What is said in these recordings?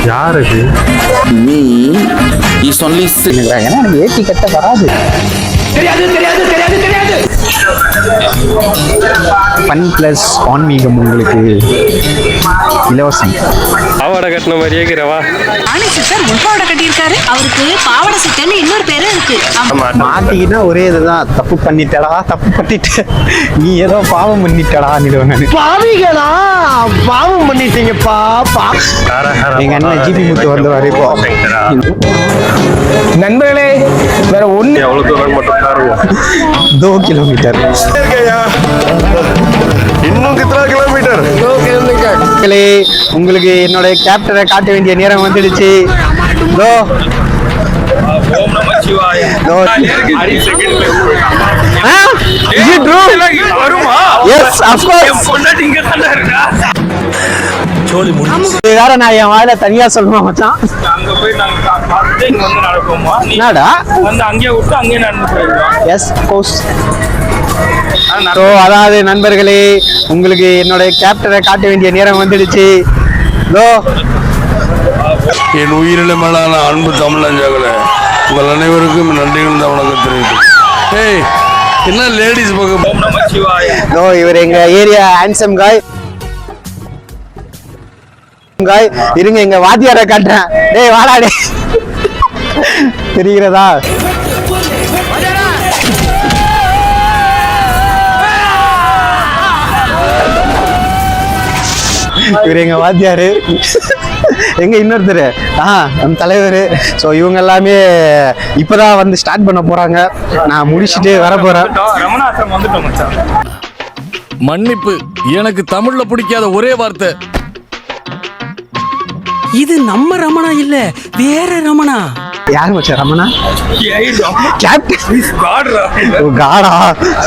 யார் அது? நீ சொல்லி ஏன்னா எனக்கு ஏற்றி கட்ட வராது. தெரியாது தெரியாது தெரியாது தெரியாது. ஃபன் பிளஸ் ஆன்மீகம் உங்களுக்கு இலவசம். பாவாடை கட்டின மாதிரியே இருக்கிறவா? சார் முன்பாவடை கட்டியிருக்காரு. அவருக்கு பாவாடை சட்டைன்னு இன்னொரு பேரும் இருக்கு. மாட்டிக்கினா ஒரே இதுதான், தப்பு பண்ணிட்டடா, தப்பு பண்ணிட்ட, நீ ஏதோ பாவம் பண்ணிட்டடா நிறுவனம். பாவிகளா பாவம் பண்ணிட்டீங்கப்பா. எங்க அண்ணன் ஜிபி முத்து வந்துருவாரு இப்போ. நண்பர்களே வேற ஒண்ணு எவ்வளவு தூரம் மட்டும் பாருங்க. 2 கிலோமீட்டர். இன்னும் கித்தனை கிலோமீட்டர்? உங்களுக்கு என்னோட கேப்டரை காட்ட வேண்டிய நேரம் வந்துடுச்சு. வேற நான் என் வாயில தனியா சொல்லணும் மச்சான். என்னடா எஸ் கோர்ஸ். அதாவது நண்பர்களே, உங்களுக்கு என்னோட கேப்டரை காட்ட வேண்டிய நேரம் வந்துடுச்சு. என் உயிரில மேலான அன்பு தமிழஞ்சாக்களே, உங்கள் அனைவருக்கும் நன்றிகள் தான் வணக்கம் தெரிவிக்கும். ஏய் என்ன லேடிஸ் பக்கம் இவர் எங்க ஏரியா ஹேண்ட்ஸம் காய். இருங்க எங்க வாத்தியாரை காட்டுறேன். டேய் வாடா டே. தெரிகிறதா? இவர் எங்க வாத்தியாரு. எங்க இன்னொருத்தர் நம்ம தலைவர். ஸோ இவங்க எல்லாமே இப்பதான் வந்து ஸ்டார்ட் பண்ண போறாங்க. நான் முடிச்சுட்டு வர போறேன். மன்னிப்பு, எனக்கு தமிழ்ல பிடிக்காத ஒரே வார்த்தை. இது நம்ம ரமணா இல்ல, வேற ரமணா. யாரு மச்சான் ரமணா? காடா?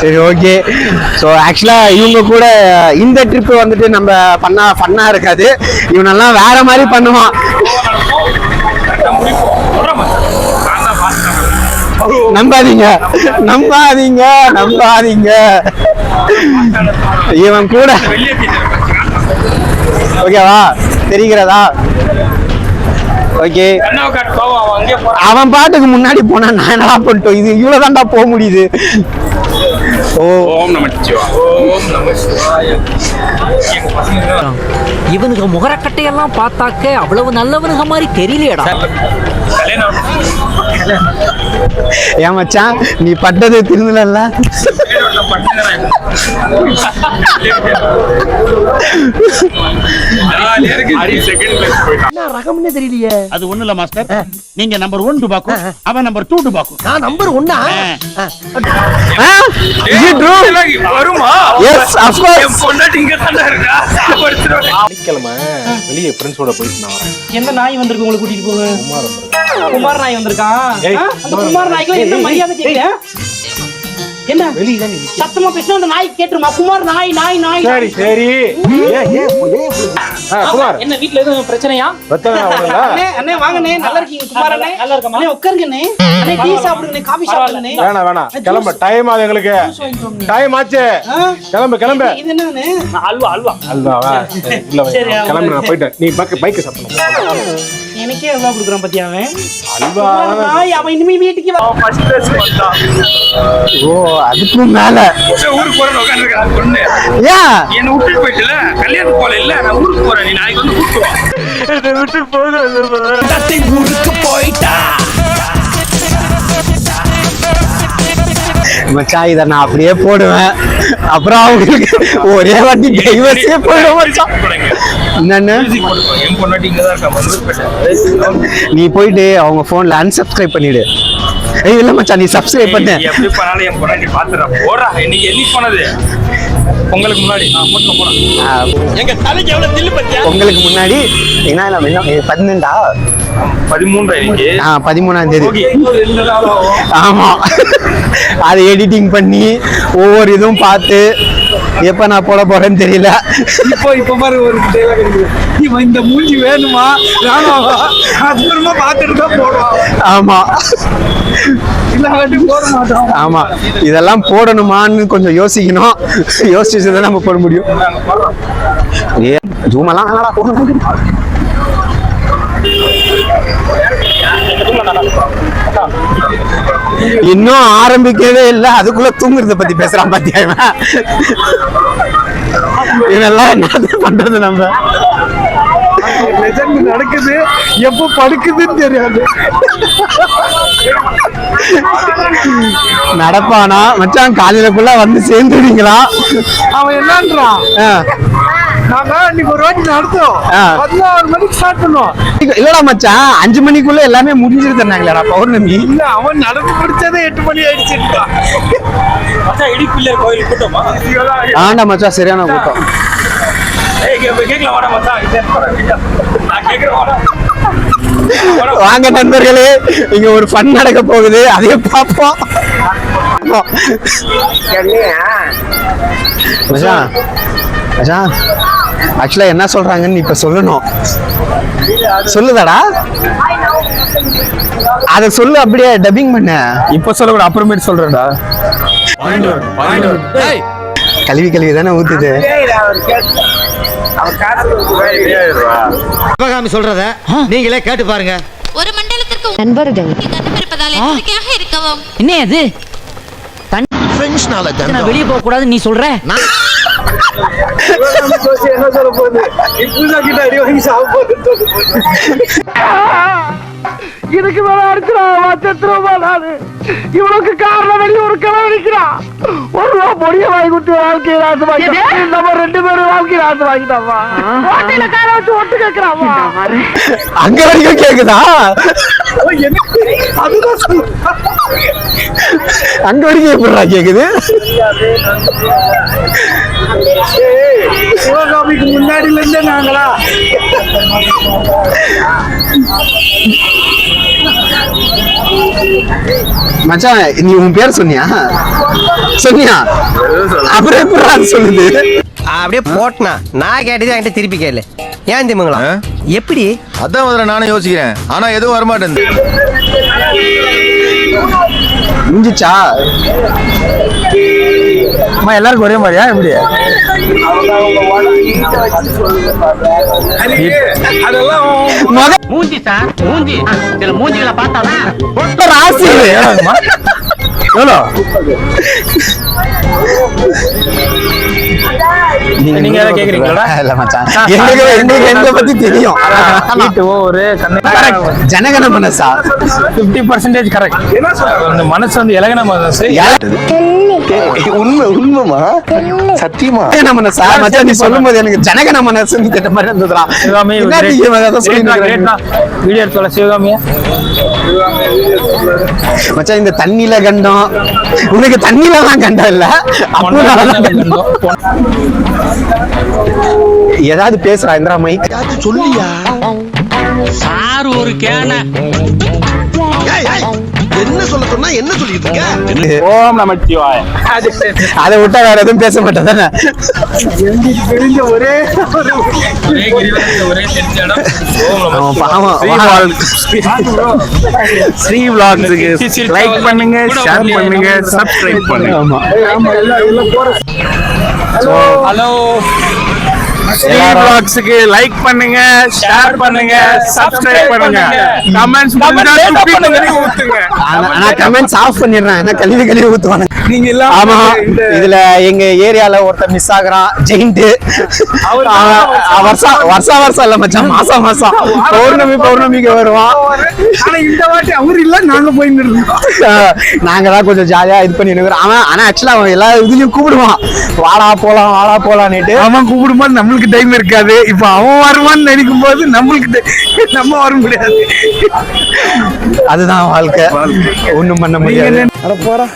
சரி ஓகே. ஸோ ஆக்சுவலா இவங்க கூட இந்த ட்ரிப் வந்துட்டு நம்ம பண்ணா ஃபன்னா இருக்காது. இவனெல்லாம் வேற மாதிரி பண்ணுவான். நம்பாதீங்க நம்பாதீங்க நம்பாதீங்க. இவன் கூட ஓகேவா? தெரிகிறதா? ஓகே. அவன் பாட்டுக்கு முன்னாடி போனா நான் என்னடா பண்ணிட்டோம். இது இவ்வளவுதான்டா போக முடியுது. இவனுக்கு முகரக்கட்டையெல்லாம் பார்த்தாக்க அவ்வளவு நல்லவனுங்க மாதிரி தெரியலையடா. ஏன் மச்சான் நீ பட்டது திருந்தல? ரகம்னே தெரியலையே. அது ஒண்ணு இல்ல மாஸ்டர், நீங்க நம்பர் 1 டுபாக்கு, அவன் நம்பர் 2 டுபாக்கு. நான் நம்பர் 1. வெளியே ஃப்ரெண்ட்ஸோட போயிட்டு நான் வரேன். எந்த நாய் வந்திருக்கு உங்களை கூட்டிட்டு போக? குமார் நாய் வந்திருக்கான். அந்த குமார் நாய்க்கு என்ன மரியாதை கேக்குற? என்ன சத்தமா பேசினா அந்த நாய் கேட்டுருமா? குமார் நாய் நாய் நாய். சரி சரி. குமார் என்ன வீட்ல எதுவும் பிரச்சனையா? அண்ணே அண்ணே வாங்கண்ணே. நல்லா இருக்கீங்க குமார் அண்ணே? நல்லா இருக்கமா? அண்ணே உட்காருங்கண்ணே. அண்ணே டீ சாப்பிடுங்கண்ணே, காபி சாப்பிடுங்கண்ணே. வேணாம் வேணாம், கிளம்ப. டைம் ஆகுது எங்களுக்கு. டைம் ஆச்சு. கிளம்பு கிளம்பு. இது என்னண்ணே? அல்வா அல்வா அல்வாவா? இல்ல கிளம்பு, நான் போயிட்டேன். நீ பைக் சாப்பிடணும். எனக்கே அல்வா குடுக்குறான் பத்தியா அவன்? அல்வா நாய் அவன் இனிமே வீட்டுக்கு வா. ஓ அதுக்கும் மேல ஊருக்கு போறேன்னு உட்காந்துருக்கேன் பொண்ணு. என்ன விட்டுட்டு போயிட்டுல, கல்யாணத்துக்கு போல இல்ல, நான் ஊருக்கு போறேன். நீ நாளைக்கு வந்து கூப்பிட்டு வா. விட்டு போகுது. ஊருக்கு போயிட்டா மச்சான் இதை நான் அப்படியே போடுவேன். அப்புறம் அவங்களுக்கு ஒரே வாட்டி டைவர்ஸே போயிடும் மச்சான். என்னன்னு நீ போயிட்டு அவங்க போன்ல அன்சப்ஸ்கிரைப் பண்ணிடு. இல்ல மச்சான் நீ சப்ஸ்கிரைப் பண்ணு. எப்படி பண்ணாலும் என் பொண்ணாட்டி பாத்துறேன். போடா இன்னைக்கு என்னைக்கு போனது? உங்களுக்கு முன்னாடி எங்க தலைக்கு எவ்வளவு தில்லு பத்தியா? உங்களுக்கு முன்னாடி என்ன 12 13ஆம் தேதி. ஆமா, அதை எடிட்டிங் பண்ணி ஒவ்வொரு இதுவும் பார்த்து எப்ப நான் போட போறேன்னு தெரியல. இப்ப மாதிரி ஒரு இவன் இந்த மூஞ்சி வேணுமா வேணாமா அப்புறமா பார்த்துட்டு தான் போடுவான். ஆமா இல்லாட்டி போட மாட்டோம். ஆமா, இதெல்லாம் போடணுமான்னு கொஞ்சம் யோசிக்கணும். யோசிச்சு தான் நம்ம போட முடியும். ஜூமெல்லாம் இன்னும் ஆரம்பிக்கவே இல்லை, அதுக்குள்ள தூங்குறத பத்தி பேசுறான் பாத்தியா இவன்? இதெல்லாம் என்ன பண்றது நம்ம? நடக்குது, எப்ப படுக்குதுன்னு தெரியாது. நடப்பானா மச்சான்? காலையிலக்குள்ள வந்து சேர்ந்துடுவீங்களா? அவன் என்னன்றான், நாங்க இன்னைக்கு ஒரு வாட்டி நடத்தோம், 16 மணிக்கு ஸ்டார்ட் பண்ணோம். இல்லடா மச்சான், 5 மணிக்குள்ள எல்லாமே முடிஞ்சிட்டு தந்தாங்களேடா பௌர்ணமி. இல்ல, அவன் நடந்து முடிச்சதே 8 மணி ஆயிடுச்சுட்டான். இடிப்பிள்ளை கோயில் கூட்டமா? ஆண்டா மச்சான், சரியான கூட்டம். கேட்கலாம் வாடா மச்சான், நான் கேட்கிறேன் வாடா. வாங்க நண்பர்களே, இங்க ஒரு ஃபன் நடக்க போகுது, அதையே பார்ப்போம். மச்சான் மச்சான், ஆக்சுவலா என்ன சொல்றாங்கன்னு இப்ப சொல்லணும். சொல்லுதாடா, அத சொல்லு, அப்படியே டப்பிங் பண்ண. இப்ப சொல்லக்கூடாது, அப்புறமேட்டு சொல்றேன்டா. கழுவி கழுவி தானே ஊத்துது. சிவகாமி சொல்றத நீங்களே கேட்டு பாருங்க. ஒரு மண்டலத்திற்கு நண்பர்கள் இருப்பதால் எச்சரிக்கையாக இருக்கவும். என்ன அது? நான் வெளியே போக கூடாது நீ சொல்ற? என்ன சொல்ல போகுது? இப்பதான் கிட்ட அடி வாங்கி சாப்பிட்டு இதுக்கு மேல அடிச்சிடான். இவனுக்கு காரணம் வெளியே ஒரு கிளம்பி நிற்கிறான். ஒரு ரூபா பொடிய வாங்கி கொடுத்து வாழ்க்கையை நாசமாக்கி நம்ம 2 பேரும் வாழ்க்கையை நாசமாக்கிட்டாமா. ஹோட்டல கார வச்சு ஒட்டு கேட்கிறாமா. அங்க வரைக்கும் கேக்குதா? அதுதான் சொல்ல. அங்க வரைக்கும் எப்படிடா கேக்குது? சிவகாமிக்கு முன்னாடில இருந்தே நாங்களா மச்சான், நீ உன் பேர் சொன்னியா? அப்புறம் எப்படி அது சொல்லுது? அப்படியே போட்டனா நான் கேட்டது என்கிட்ட திருப்பி கேளு. ஏன் திமுங்களா எப்படி? அதான் முதல்ல நானும் யோசிக்கிறேன், ஆனா எதுவும் வரமாட்டேன். முடிஞ்சிச்சா? எல்லாருக்கும் ஒரே மாதிரியா எப்படி? மூஞ்சி சார், மூஞ்சி. சில மூஞ்சிகளை பார்த்தாதான் ராசி எவ்வளோ? நீங்க எதை கேக்குறீங்களா? இல்ல மச்சான், எங்களுக்கு எங்களை பத்தி தெரியும். ஜனகன மனசா 50% கரெக்ட். அந்த மனசு வந்து இலகன மனசு. உண்மைமா? சத்தியமா ஜனகன மனசா? மச்சான், நீ சொல்லும் போது எனக்கு ஜனகன மனசுன்னு கேட்ட மாதிரி இருந்ததுடா. வீடியோ எடுத்து சிவகாமியா மச்சான், இந்த தண்ணில கண்டம் உனக்கு தண்ணில தான் கண்டம் இல்ல. ஏதாவது பேசுறா இந்திரா மைக் சொல்லியா சார் ஒரு கேன என்ன சொல்ல சொன்னா என்ன சொல்லிட்டு இருக்க? ஓம் நமச்சிவாய. அதை விட்டா வேற எதுவும் பேச மாட்டேன் தானே. தெரிஞ்ச ஒரே ஸ்ரீ vlogsக்கு லைக் பண்ணுங்க, ஷேர் பண்ணுங்க, சப்ஸ்கிரைப் பண்ணுங்க. ஆமா, ஹலோ ஸ்ரீ vlogsக்கு லைக் பண்ணுங்க, ஷேர் பண்ணுங்க, சப்ஸ்கிரைப் பண்ணுங்க, கமெண்ட்ஸ் ஊத்துங்க. ஆனா கமெண்ட்ஸ் ஆஃப் பண்ணிடுறேன், ஏன்னா கழுவி ஊத்துவாங்க. நீங்க எல்லாம் ஆமா, இதுல எங்க ஏரியால ஒருத்தர் மிஸ் ஆகுறான், ஜெயிண்ட். வருஷம் இல்ல மச்சான், மாசம் பௌர்ணமிக்கு வருவான். ஆனா இந்த வாட்டி அவர் இல்ல, நாங்க போயிட்டு நாங்க தான் கொஞ்சம் ஜாலியா இது பண்ணி அவன். ஆனா ஆக்சுவலா அவன் எல்லா இதுலயும் கூப்பிடுவான், வாடா போலான்னுட்டு. அவன் கூப்பிடும்போது நம்மளுக்கு டைம் இருக்காது. இப்ப அவன் வருவான்னு நினைக்கும் போது நம்மளுக்கு நம்ம வர முடியாது. அதுதான் வாழ்க்கை, ஒண்ணும் பண்ண முடியாது. போறா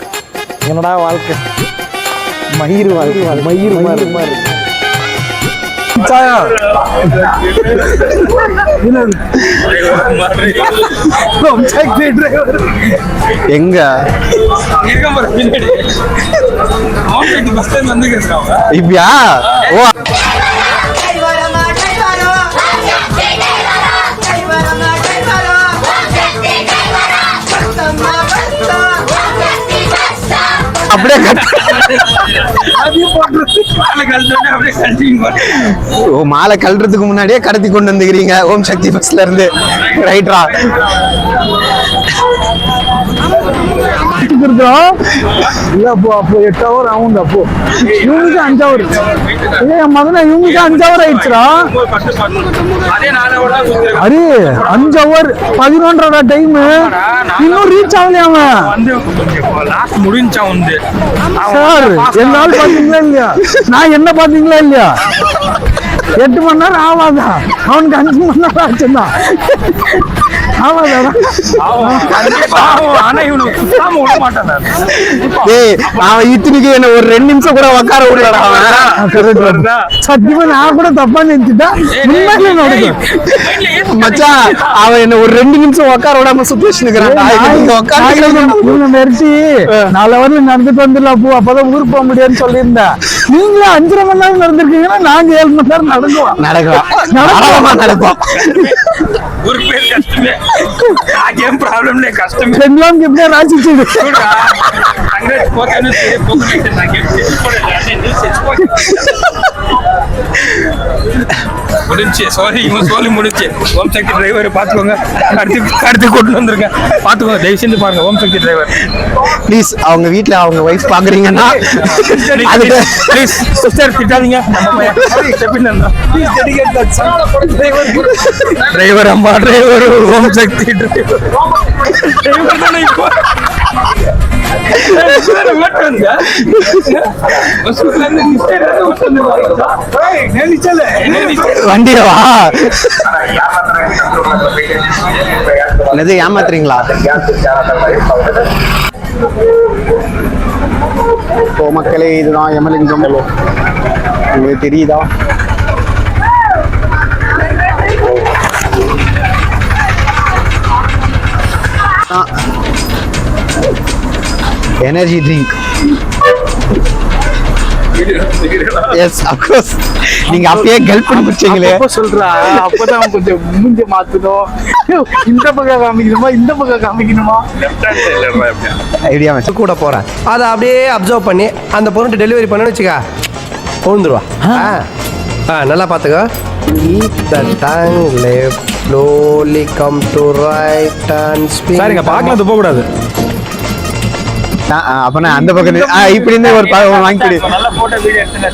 என்னடா வாழ்க்கை, மயிறு மாதிரி எங்க இப்பயா? ஓ, அப்படியே மாலை கழட்டோடனே அப்படியே கழட்டி ஓ மாலை கழட்டுறதுக்கு முன்னாடியே கடத்தி கொண்டு வந்துக்கிறீங்க ஓம் சக்தி பஸ்ல இருந்து. ரைட்ரா இல்லப்போ அப்போ 8 hour ஆகும் அப்போ இவங்களுக்கு 5 hour. ஏன் மகனா இவங்களுக்கு 5 hour ஆயிடுச்சுடா. அதே 4 hour தான் அரே 5 hour 11:30 டைம் இன்னும் ரீச் ஆகலையாம வந்து லாஸ்ட் முடிஞ்சா வந்து சார். என்னால பாத்தீங்களா இல்லையா? நான் என்ன பாத்தீங்களா இல்லையா? 8 மணி நேரம் ஆவாதா? அவனுக்கு 5 மணி நேரம் ஆச்சுன்னா ஆவாதாடா. ஆனா இவனுக்கு சுத்தாம விட மாட்டான். ஏய் அவன் இத்தனைக்கு என்ன ஒரு 2 நிமிஷம் கூட உட்கார விடலடா அவன். சத்தியமா நான் கூட தப்பா நினைச்சுட்டேன். உண்மையிலே நடக்கும் மச்சான் அவன் என்ன ஒரு 2 நிமிஷம் உட்கார விடாம சுத்திட்டு இருக்கிறான். இவங்க மெரிச்சி 4 hour நடந்துட்டு வந்துடலாம் போ, அப்பதான் ஊருக்கு போக முடியாதுன்னு சொல்லியிருந்தேன். நீங்களே 5.5 மணி நேரம் நடந்திருக்கீங்கன்னா நாங்க 7 மணி நேரம் நடக்கும். ஒரு பேர் கஷ்டமே ஆகேம் ப்ராப்ளம்ல கஷ்டம் ரெண்டுலாம் எப்படியா ராசிச்சு அங்க போகணும் போகணும் நான் முடிஞ்சு சாரி இவன் சொல்லி முடிஞ்சு. ஓம் சக்தி டிரைவர் பாத்துக்கோங்க. அடுத்து கொண்டு வந்துருங்க பாத்துக்கோங்க. தயவு செஞ்சு பாருங்க ஓம் சக்தி டிரைவர் ப்ளீஸ். அவங்க வீட்டுல அவங்க வைஃப் பாக்குறீங்கன்னா ப்ளீஸ் சிஸ்டர் திட்டாதீங்க. டிரைவர் அம்மா டிரைவர் ஓம் சக்தி டிரைவர் தானே இப்போ வண்டியவா ஏமாத்துறீங்களா? ஓ மக்களே இதுதான் யமலிங்கம். உங்களுக்கு தெரியுதா? Energy drink. S of course. நீங்க அப்பயே கல்ப் பண்ணி குடிச்சீங்களே. சொல்றா அப்பதான் கொஞ்சம் மூஞ்ச மாத்தணும். இந்த பக்கம் காமிக்கணுமா இந்த பக்கம் காமிக்கணுமா ஐடியா வச்சு கூட போறேன். அதை அப்படியே அப்சர்வ் பண்ணி அந்த பொருட்டு டெலிவரி பண்ணு வச்சுக்கா கொழுந்துருவா. நல்லா பார்த்துக்கோ. Keep the tongue left, slowly come to right and spin. Sir இங்க பார்க்கலாம் போக கூடாது. அப்பனா அந்த பக்கம் இப்படி இருந்து ஒரு வாங்கிடு. நல்ல போட்டோ வீடியோ எடுத்து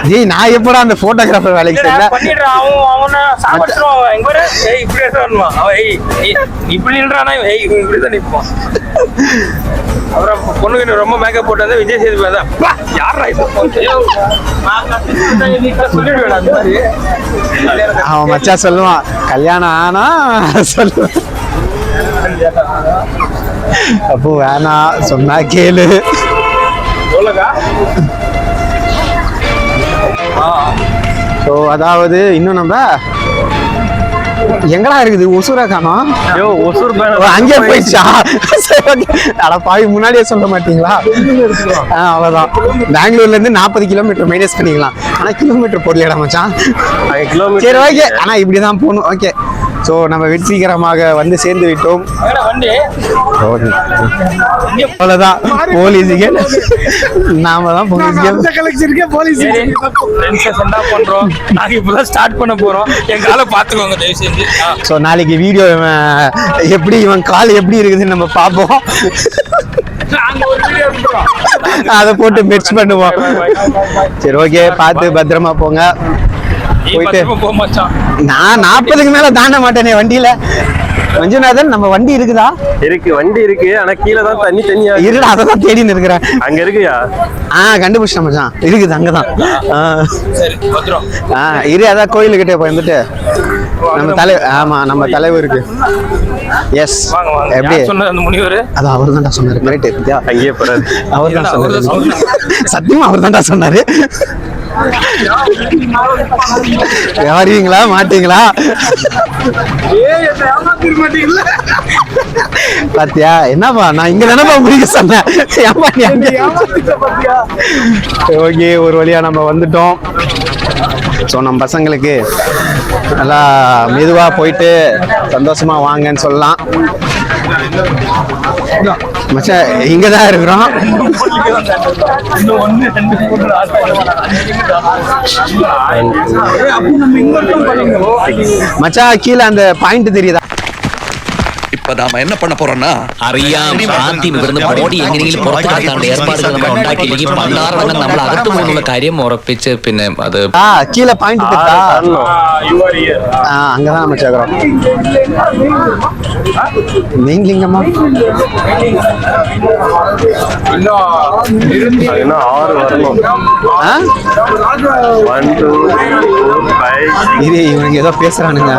ஜி நான் எப்படா அந்த போட்டோகிராஃபர் வேலைக்கு சேர்ந்தா பண்ணிடுறான். அவன சாவடிச்சுவான். எங்க வர ஏய் இப்படி வரணுமா? ஏய் இப்படி நின்றானா? ஏய் இப்படி தான் நிப்பான். அப்புறம் பொண்ணுக்கு ரொம்ப மேக்கப் போட்டு வந்து விஜய் சேதுபதி தான் யாரா இது சொல்லிடுவேன். அந்த மாதிரி அவன் மச்சா சொல்லுவான் கல்யாணம் ஆனா சொல்லுவான். அப்போ வேணாம் சொன்னா கேளு. ஸோ அதாவது இன்னும் நம்ம எங்கடா இருக்குது? ஒசூரா காணோம். அங்கே போயிடுச்சா? அட பாவி முன்னாடியே சொல்ல மாட்டீங்களா? அவ்வளவுதான். பெங்களூர்ல இருந்து 40 கிலோமீட்டர் மைனஸ் பண்ணிக்கலாம். ஆனா கிலோமீட்டர் போடலடா மச்சான். சரி ஓகே. ஆனா இப்படிதான் போகணும். ஓகே ஸோ நம்ம வெற்றிகரமாக வந்து சேர்ந்து விட்டோம். அவ்வளவுதான். போலீஸுக்கு நாம தான் போலீஸ் பண்றோம். நாங்க இப்பதான் ஸ்டார்ட் பண்ண போறோம். என் காலை பாத்துக்கோங்க தயவு செஞ்சு. ஸோ நாளைக்கு வீடியோ எப்படி இவன் கால் எப்படி இருக்குதுன்னு நம்ம பார்ப்போம். அதை போட்டு மெர்ச் பண்ணுவோம். சரி ஓகே பார்த்து பத்திரமா போங்க. போயிட்டு நான் 40க்கு மேல தாண்ட மாட்டேனே வண்டியில. மஞ்சுநாதன் நம்ம வண்டி இருக்குதா? இருக்கு வண்டி இருக்கு. ஆனா கீழே தான் தனியா இருக்குடா. அதை தான் தேடின்னு இருக்கிறேன். அங்க இருக்குயா? கண்டுபிடிச்சிட்டேன் மச்சான். இருக்குது அங்கதான். இரு அதான் கோயிலுக்கிட்டே போயிருந்துட்டு நம்ம நம்ம தலைவருக்கு. எஸ் எப்படி அது அவர் தான்டா சொன்னாரு. கரெக்ட். அங்கேயே போறாரு. அவர் தான் சொன்னாரு. சத்தியமா அவர் தான்டா சொன்னாரு. வருவீங்களா மாட்டீங்களா? பாத்தியா என்னப்பா நான் இங்க தானப்பா முடிக்க சொன்னேன். ஓகே ஒரு வழியா நம்ம வந்துட்டோம். ஸோ நம்ம பசங்களுக்கு நல்லா மெதுவா போயிட்டு சந்தோஷமா வாங்கன்னு சொல்லலாம். மச்சான் இங்க தான் இருக்கிறோம். மச்சான் கீழே அந்த பாயிண்ட் தெரியுதா? இப்ப நாம என்ன பண்ண போறோம்னா അറിയാം ആദ്യം ഇവിടുന്ന് ബോഡി എങ്ങനെയെങ്കിലും പുറത്താക്കാണ്ട് ഏർപ്പാടുകൾ നമ്മൾ ഉണ്ടാക്കിയില്ലെങ്കിൽ പണ്ടാറടങ്ങ് നമ്മൾ അകത്ത് പോകുന്നുള്ള കാര്യം ഉറപ്പിച്ച് പിന്നെ അത് கீழே பாயிண்ட் தெரியுதா? அங்கதான் மச்சான் இருக்கிறோம். லிங்கமா இன்னும் 6 வரணும். இது இவனுக்கு ஏதோ பேசுறானுங்க.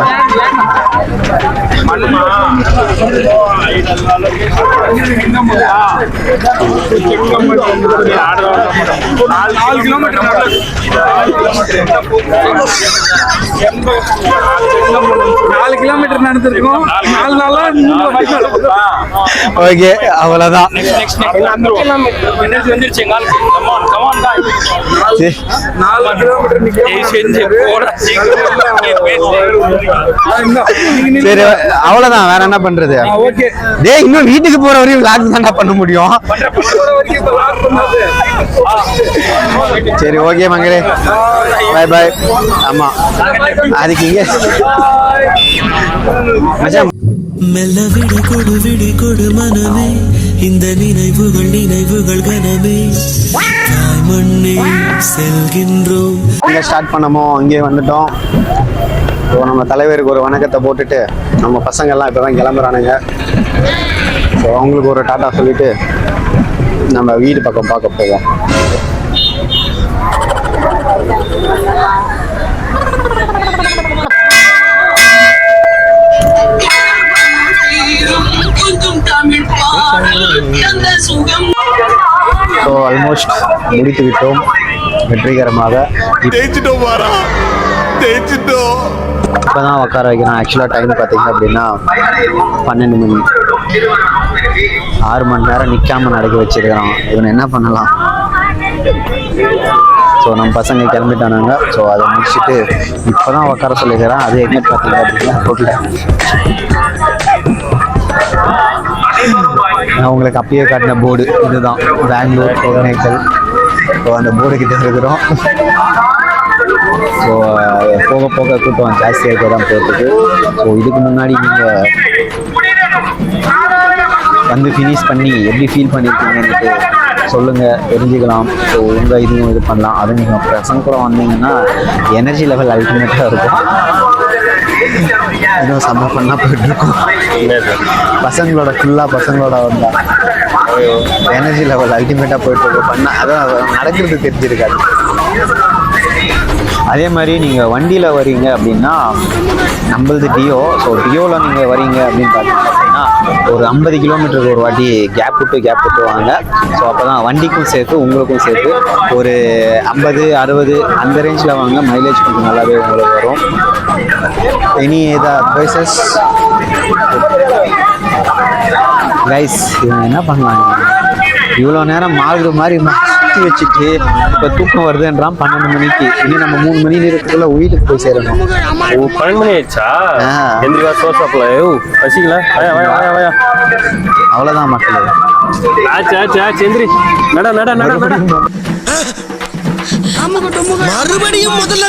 கிலோமீட்டர் நடந்திருக்கும். 4 நாளா ஓகே அவ்வளவுதான். சரி அவ்வளவுதான், வேற என்ன பண்றது? டேய் இன்னும் வீட்டுக்கு போற வரையும் விளாக் தான்டா பண்ண முடியும். சரி ஓகே மங்களே, பை பை. ஆமா அதுக்கு இங்க மச்சான் மெல்ல விடு கொடு மனமே, இந்த நினைவுகள் கனமே, மண்ணே செல்கின்றோம். இங்க ஸ்டார்ட் பண்ணமோ அங்கே வந்துட்டோம். ஸோ நம்ம தலைவருக்கு ஒரு வணக்கத்தை போட்டுட்டு நம்ம பசங்கள்லாம் இப்போ தான் கிளம்புறானுங்க. ஸோ அவங்களுக்கு ஒரு டாட்டா சொல்லிட்டு நம்ம வீடு பக்கம் பார்க்க போவோம். ஸோ ஆல்மோஸ்ட் முடித்து விட்டோம் வெற்றிகரமாக. இப்போதான் உட்கார வைக்கிறோம். ஆக்சுவலாக டைம் பார்த்தீங்க அப்படின்னா 12 மணி. 6 மணி நேரம் நிற்காம நடக்க வச்சிருக்கிறோம். இவனை என்ன பண்ணலாம்? ஸோ நம்ம பசங்க கிளம்பிட்டானாங்க. ஸோ அதை முடிச்சுட்டு இப்போ தான் உட்கார சொல்லிக்கிறேன். அது எங்கே பார்த்தீங்க அப்படின்னா ரோட்டில். நான் உங்களுக்கு அப்பயே காட்டின போர்டு இதுதான், பெங்களூர் ஒகேனக்கல். ஸோ அந்த போர்டு கிட்ட இருக்கிறோம். ஸோ போக போக கூட்டம் ஜாஸ்தியாக தான் போகிறதுக்கு. ஸோ இதுக்கு முன்னாடி நீங்கள் வந்து ஃபினிஷ் பண்ணி எப்படி ஃபீல் பண்ணியிருக்கீங்கன்ட்டு சொல்லுங்கள், தெரிஞ்சுக்கலாம். ஸோ உங்கள் இதுவும் இது பண்ணலாம். அது நீங்கள் பசங்க கூட வந்தீங்கன்னா எனர்ஜி லெவல் அல்டிமேட்டாக இருக்கும். இன்னும் செம்ம பண்ணால் போயிட்டுருக்கோம். பசங்களோட ஃபுல்லாக பசங்களோட வந்தால் எனர்ஜி லெவல் அல்டிமேட்டாக போயிட்டுருக்கோம். பண்ணால் அதான் நடக்கிறது தெரிஞ்சிருக்காது. அதே மாதிரி நீங்கள் வண்டியில் வரீங்க அப்படின்னா நம்மளது டியோ. ஸோ டியோவில் நீங்கள் வரீங்க அப்படின்னு பார்த்தீங்க அப்படின்னா ஒரு 50 கிலோமீட்டருக்கு ஒரு வாட்டி கேப் விட்டு வாங்க. ஸோ அப்போ தான் வண்டிக்கும் சேர்த்து உங்களுக்கும் சேர்த்து ஒரு 50, 60 அந்த ரேஞ்சில் வாங்க. மைலேஜ் கொஞ்சம் நல்லாவே உங்களுக்கு வரும். எனி ஏதா அட்வைசஸ் கைஸ்? இவங்க என்ன பண்ணலாங்க, இவ்வளோ நேரம் மாறுற மாதிரி சுற்றி வச்சுட்டு இப்போ தூக்கம் வருதுன்றான் 12 மணிக்கு. இனி நம்ம 3 மணி நேரத்துக்குள்ள வீட்டுக்கு போய் சேரணும். 12 மணி ஆயிடுச்சா? அவ்வளோதான் மக்கள். மறுபடியும் முதல்ல